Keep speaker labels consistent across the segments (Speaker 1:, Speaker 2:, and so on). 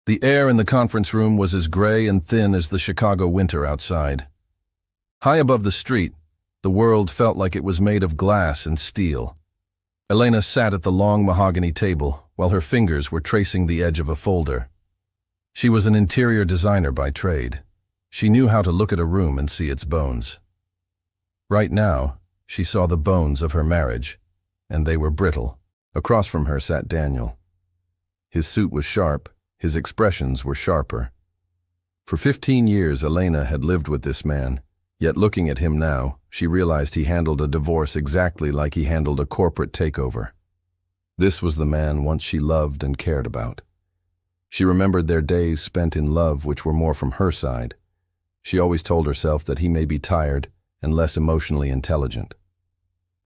Speaker 1: The air in the conference room was as gray and thin as the Chicago winter outside. High above the street, the world felt like it was made of glass and steel. Elena sat at the long mahogany table while her fingers were tracing the edge of a folder. She was an interior designer by trade. She knew how to look at a room and see its bones. Right now, she saw the bones of her marriage, and they were brittle. Across from her sat Daniel. His suit was sharp, his expressions were sharper. For 15 years, Elena had lived with this man, yet looking at him now, she realized he handled a divorce exactly like he handled a corporate takeover. This was the man once she loved and cared about. She remembered their days spent in love which were more from her side. She always told herself that he may be tired and less emotionally intelligent.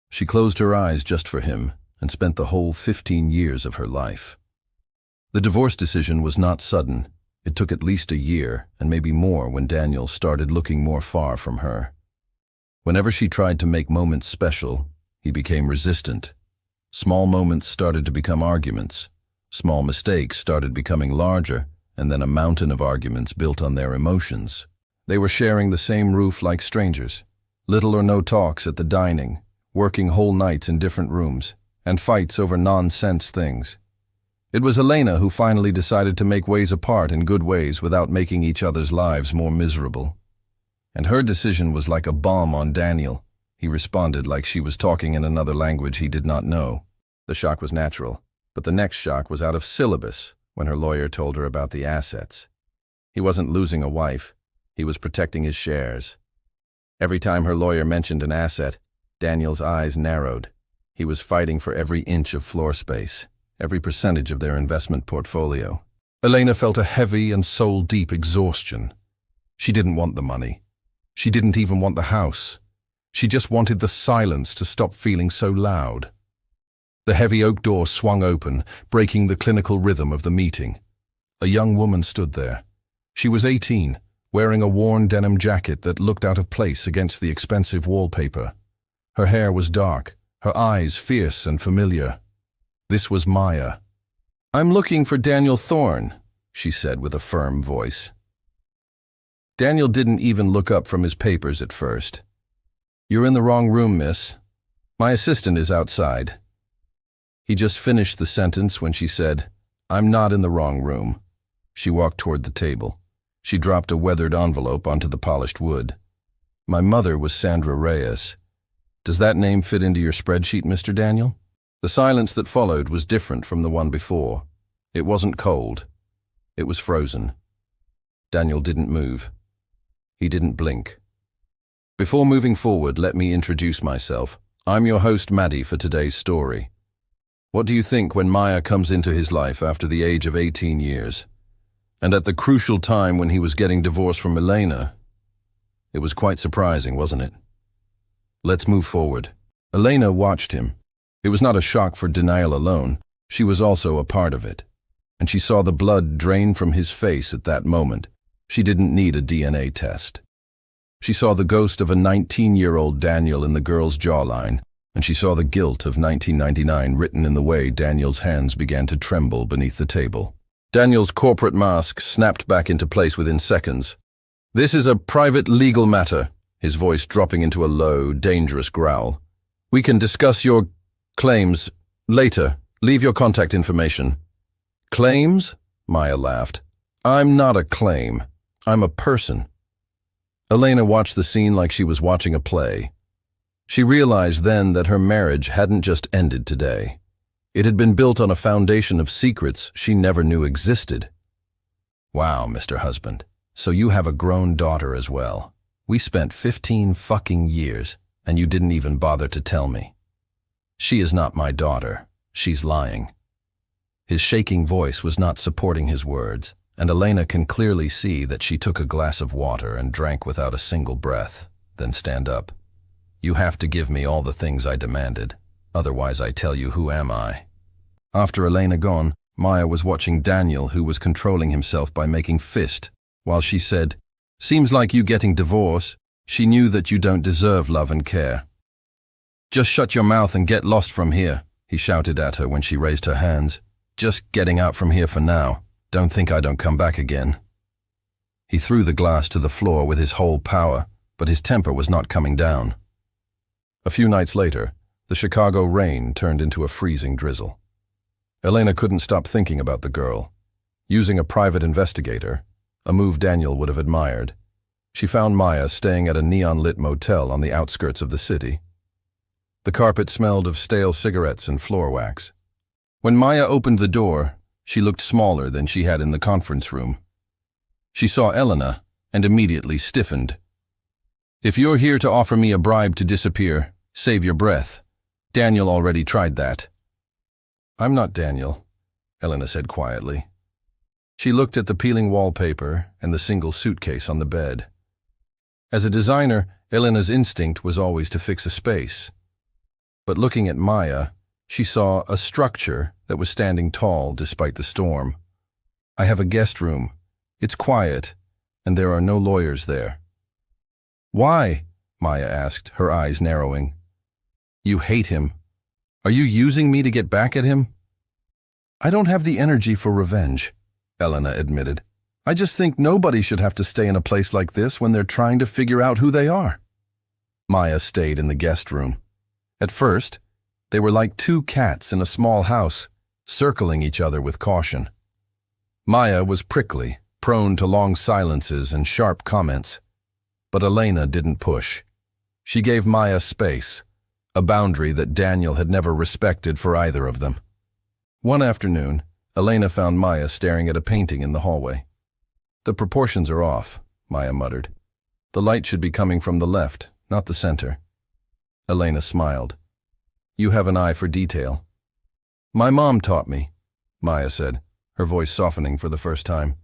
Speaker 1: She closed her eyes just for him and spent the whole 15 years of her life. The divorce decision was not sudden. It took at least a year, and maybe more, when Daniel started looking more far from her. Whenever she tried to make moments special, he became resistant. Small moments started to become arguments. Small mistakes started becoming larger, and then a mountain of arguments built on their emotions. They were sharing the same roof like strangers. Little or no talks at the dining, working whole nights in different rooms, and fights over nonsense things. It was Elena who finally decided to make ways apart in good ways without making each other's lives more miserable. And her decision was like a bomb on Daniel. He responded like she was talking in another language he did not know. The shock was natural, but the next shock was out of syllabus when her lawyer told her about the assets. He wasn't losing a wife, he was protecting his shares. Every time her lawyer mentioned an asset, Daniel's eyes narrowed. He was fighting for every inch of floor space, every percentage of their investment portfolio. Elena felt a heavy and soul-deep exhaustion. She didn't want the money. She didn't even want the house. She just wanted the silence to stop feeling so loud. The heavy oak door swung open, breaking the clinical rhythm of the meeting. A young woman stood there. She was 18, wearing a worn denim jacket that looked out of place against the expensive wallpaper. Her hair was dark, her eyes fierce and familiar. This was Maya. "I'm looking for Daniel Thorne," she said with a firm voice. Daniel didn't even look up from his papers at first. "You're in the wrong room, miss. My assistant is outside." He just finished the sentence when she said, "I'm not in the wrong room." She walked toward the table. She dropped a weathered envelope onto the polished wood. "My mother was Sandra Reyes. Does that name fit into your spreadsheet, Mr. Daniel?" The silence that followed was different from the one before. It wasn't cold. It was frozen. Daniel didn't move. He didn't blink. "Before moving forward, let me introduce myself. I'm your host, Maddie, for today's story. What do you think when Maya comes into his life after the age of 18 years? And at the crucial time when he was getting divorced from Elena? It was quite surprising, wasn't it? Let's move forward." Elena watched him. It was not a shock for denial alone. She was also a part of it. And she saw the blood drain from his face at that moment. She didn't need a DNA test. She saw the ghost of a 19-year-old Daniel in the girl's jawline, and she saw the guilt of 1999 written in the way Daniel's hands began to tremble beneath the table. Daniel's corporate mask snapped back into place within seconds. "This is a private legal matter," his voice dropping into a low, dangerous growl. "We can discuss your claims later. Leave your contact information." "Claims?" Maya laughed. "I'm not a claim. I'm a person." Elena watched the scene like she was watching a play. She realized then that her marriage hadn't just ended today. It had been built on a foundation of secrets she never knew existed. "Wow, Mr. Husband, so you have a grown daughter as well. We spent 15 fucking years, and you didn't even bother to tell me." "She is not my daughter. She's lying." His shaking voice was not supporting his words, and Elena can clearly see that she took a glass of water and drank without a single breath, then stand up. "You have to give me all the things I demanded. Otherwise I tell you who am I." After Elena gone, Maya was watching Daniel, who was controlling himself by making fist, while she said, "Seems like you getting divorced. She knew that you don't deserve love and care." "Just shut your mouth and get lost from here," he shouted at her when she raised her hands. "Just getting out from here for now. Don't think I don't come back again." He threw the glass to the floor with his whole power, but his temper was not coming down. A few nights later, the Chicago rain turned into a freezing drizzle. Elena couldn't stop thinking about the girl. Using a private investigator, a move Daniel would have admired, she found Maya staying at a neon-lit motel on the outskirts of the city. The carpet smelled of stale cigarettes and floor wax. When Maya opened the door, she looked smaller than she had in the conference room. She saw Elena and immediately stiffened. "If you're here to offer me a bribe to disappear, save your breath. Daniel already tried that." "I'm not Daniel," Elena said quietly. She looked at the peeling wallpaper and the single suitcase on the bed. As a designer, Elena's instinct was always to fix a space. But looking at Maya, she saw a structure that was standing tall despite the storm. "I have a guest room. It's quiet, and there are no lawyers there." "Why?" Maya asked, her eyes narrowing. "You hate him. Are you using me to get back at him?" "I don't have the energy for revenge," Elena admitted. "I just think nobody should have to stay in a place like this when they're trying to figure out who they are." Maya stayed in the guest room. At first, they were like two cats in a small house, circling each other with caution. Maya was prickly, prone to long silences and sharp comments. But Elena didn't push. She gave Maya space, a boundary that Daniel had never respected for either of them. One afternoon, Elena found Maya staring at a painting in the hallway. "The proportions are off," Maya muttered. "The light should be coming from the left, not the center." Elena smiled. "You have an eye for detail." "My mom taught me," Maya said, her voice softening for the first time.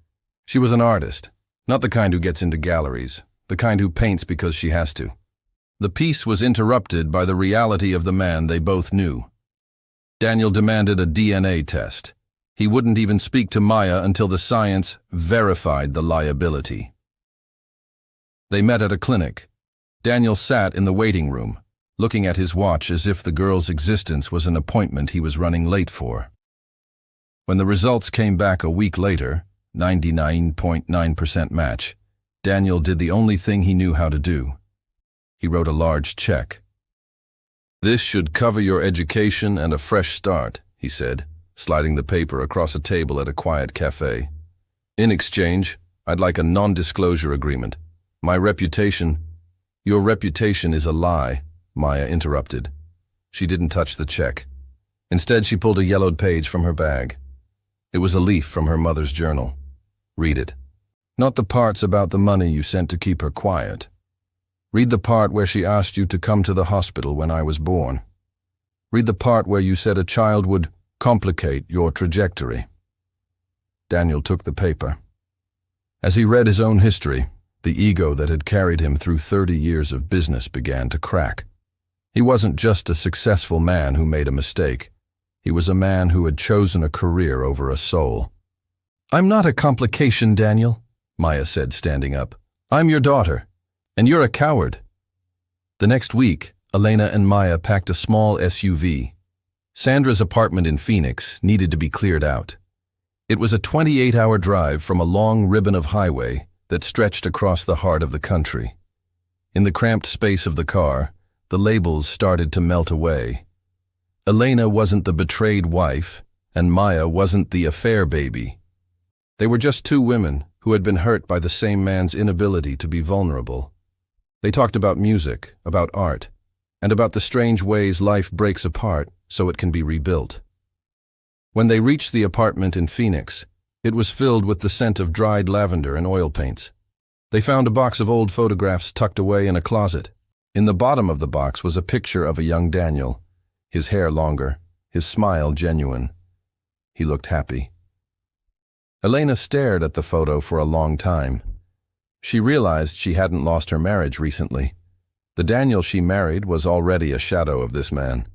Speaker 1: "She was an artist, not the kind who gets into galleries, the kind who paints because she has to." The piece was interrupted by the reality of the man they both knew. Daniel demanded a DNA test. He wouldn't even speak to Maya until the science verified the liability. They met at a clinic. Daniel sat in the waiting room, looking at his watch as if the girl's existence was an appointment he was running late for. When the results came back a week later, 99.9% match, Daniel did the only thing he knew how to do. He wrote a large check. "This should cover your education and a fresh start," he said, sliding the paper across a table at a quiet cafe. "In exchange, I'd like a non-disclosure agreement. My reputation—" "Your reputation is a lie," Maya interrupted. She didn't touch the check. Instead, she pulled a yellowed page from her bag. It was a leaf from her mother's journal. "Read it. Not the parts about the money you sent to keep her quiet. Read the part where she asked you to come to the hospital when I was born. Read the part where you said a child would complicate your trajectory." Daniel took the paper. As he read his own history, the ego that had carried him through 30 years of business began to crack. He wasn't just a successful man who made a mistake. He was a man who had chosen a career over a soul. "I'm not a complication, Daniel," Maya said, standing up. "I'm your daughter, and you're a coward." The next week, Elena and Maya packed a small SUV. Sandra's apartment in Phoenix needed to be cleared out. It was a 28-hour drive from a long ribbon of highway that stretched across the heart of the country. In the cramped space of the car, the labels started to melt away. Elena wasn't the betrayed wife, and Maya wasn't the affair baby. They were just two women who had been hurt by the same man's inability to be vulnerable. They talked about music, about art, and about the strange ways life breaks apart so it can be rebuilt. When they reached the apartment in Phoenix, it was filled with the scent of dried lavender and oil paints. They found a box of old photographs tucked away in a closet. In the bottom of the box was a picture of a young Daniel, his hair longer, his smile genuine. He looked happy. Elena stared at the photo for a long time. She realized she hadn't lost her marriage recently. The Daniel she married was already a shadow of this man.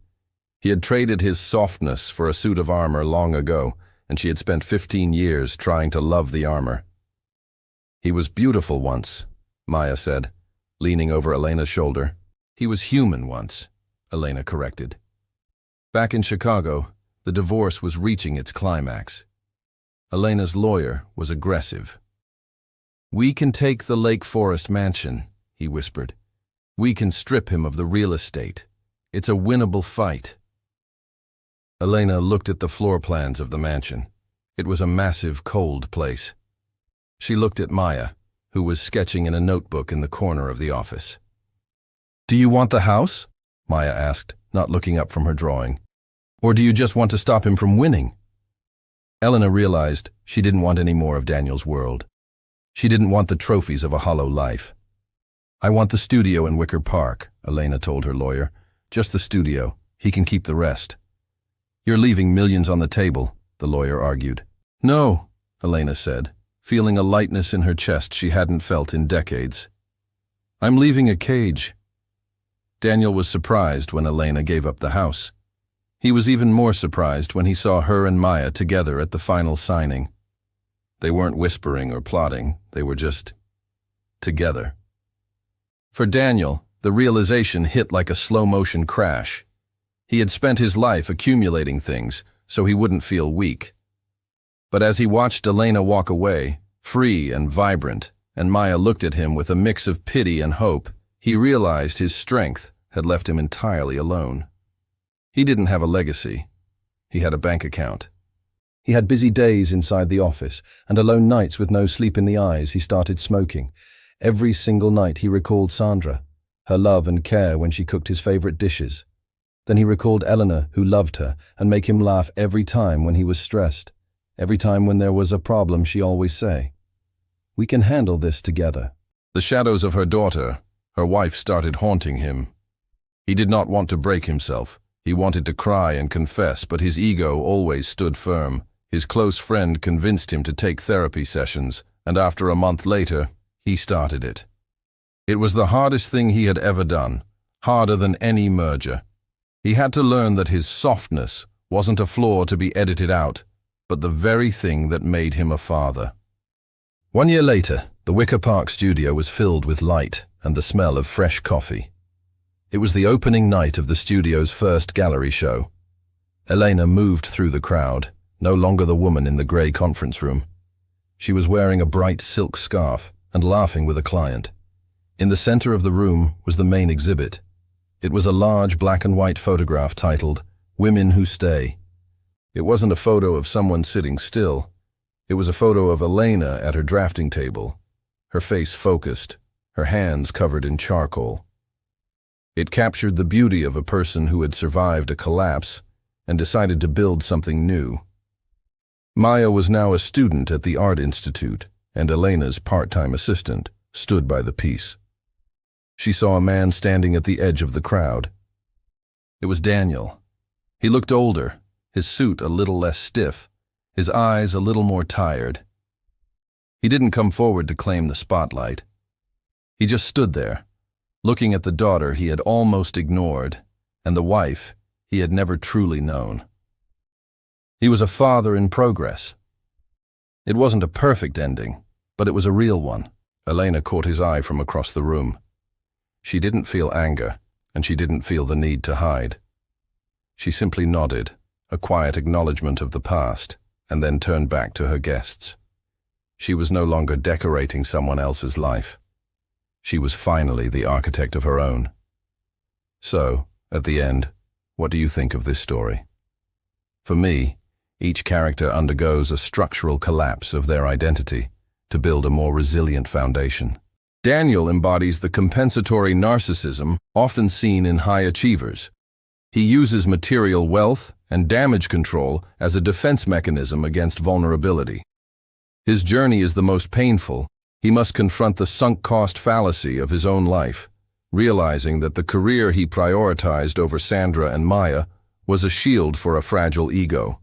Speaker 1: He had traded his softness for a suit of armor long ago, and she had spent 15 years trying to love the armor. "He was beautiful once," Maya said, leaning over Elena's shoulder. "He was human once," Elena corrected. Back in Chicago, the divorce was reaching its climax. Elena's lawyer was aggressive. "We can take the Lake Forest mansion," he whispered. "We can strip him of the real estate. It's a winnable fight." Elena looked at the floor plans of the mansion. It was a massive, cold place. She looked at Maya, who was sketching in a notebook in the corner of the office. "Do you want the house?" Maya asked, not looking up from her drawing. "Or do you just want to stop him from winning?" Elena realized she didn't want any more of Daniel's world. She didn't want the trophies of a hollow life. "I want the studio in Wicker Park," Elena told her lawyer. "Just the studio. He can keep the rest." "You're leaving millions on the table," the lawyer argued. "No," Elena said, feeling a lightness in her chest she hadn't felt in decades. "I'm leaving a cage." Daniel was surprised when Elena gave up the house. He was even more surprised when he saw her and Maya together at the final signing. They weren't whispering or plotting, they were just together. For Daniel, the realization hit like a slow-motion crash. He had spent his life accumulating things so he wouldn't feel weak. But as he watched Elena walk away, free and vibrant, and Maya looked at him with a mix of pity and hope, he realized his strength had left him entirely alone. He didn't have a legacy. He had a bank account. He had busy days inside the office, and alone nights with no sleep in the eyes. He started smoking. Every single night he recalled Sandra, her love and care when she cooked his favorite dishes. Then he recalled Eleanor, who loved her, and make him laugh every time when he was stressed. Every time when there was a problem, she always say, "We can handle this together." The shadows of her daughter, her wife, started haunting him. He did not want to break himself. He wanted to cry and confess, but his ego always stood firm. His close friend convinced him to take therapy sessions, and after a month later, he started it. It was the hardest thing he had ever done, harder than any merger. He had to learn that his softness wasn't a flaw to be edited out, but the very thing that made him a father. 1 year later, the Wicker Park studio was filled with light and the smell of fresh coffee. It was the opening night of the studio's first gallery show. Elena moved through the crowd, no longer the woman in the grey conference room. She was wearing a bright silk scarf and laughing with a client. In the center of the room was the main exhibit. It was a large black and white photograph titled, "Women Who Stay." It wasn't a photo of someone sitting still. It was a photo of Elena at her drafting table, her face focused, her hands covered in charcoal. It captured the beauty of a person who had survived a collapse and decided to build something new. Maya was now a student at the Art Institute, and Elena's part-time assistant stood by the piece. She saw a man standing at the edge of the crowd. It was Daniel. He looked older, his suit a little less stiff, his eyes a little more tired. He didn't come forward to claim the spotlight. He just stood there, looking at the daughter he had almost ignored, and the wife he had never truly known. He was a father in progress. It wasn't a perfect ending, but it was a real one. Elena caught his eye from across the room. She didn't feel anger, and she didn't feel the need to hide. She simply nodded, a quiet acknowledgement of the past, and then turned back to her guests. She was no longer decorating someone else's life. She was finally the architect of her own. So, at the end, what do you think of this story? For me, each character undergoes a structural collapse of their identity to build a more resilient foundation. Daniel embodies the compensatory narcissism often seen in high achievers. He uses material wealth and damage control as a defense mechanism against vulnerability. His journey is the most painful. He must confront the sunk cost fallacy of his own life, realizing that the career he prioritized over Sandra and Maya was a shield for a fragile ego.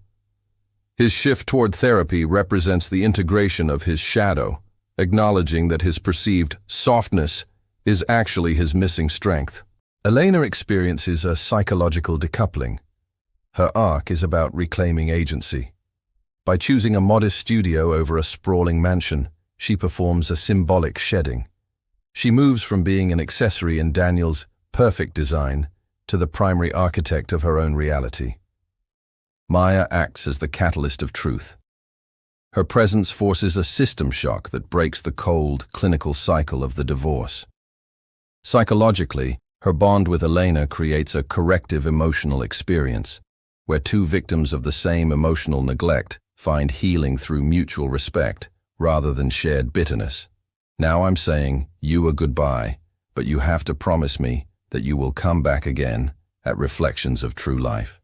Speaker 1: His shift toward therapy represents the integration of his shadow, acknowledging that his perceived softness is actually his missing strength. Elena experiences a psychological decoupling. Her arc is about reclaiming agency. By choosing a modest studio over a sprawling mansion, she performs a symbolic shedding. She moves from being an accessory in Daniel's perfect design to the primary architect of her own reality. Maya acts as the catalyst of truth. Her presence forces a system shock that breaks the cold, clinical cycle of the divorce. Psychologically, her bond with Elena creates a corrective emotional experience, where two victims of the same emotional neglect find healing through mutual respect rather than shared bitterness. Now I'm saying you a goodbye, but you have to promise me that you will come back again at Reflections of True Life.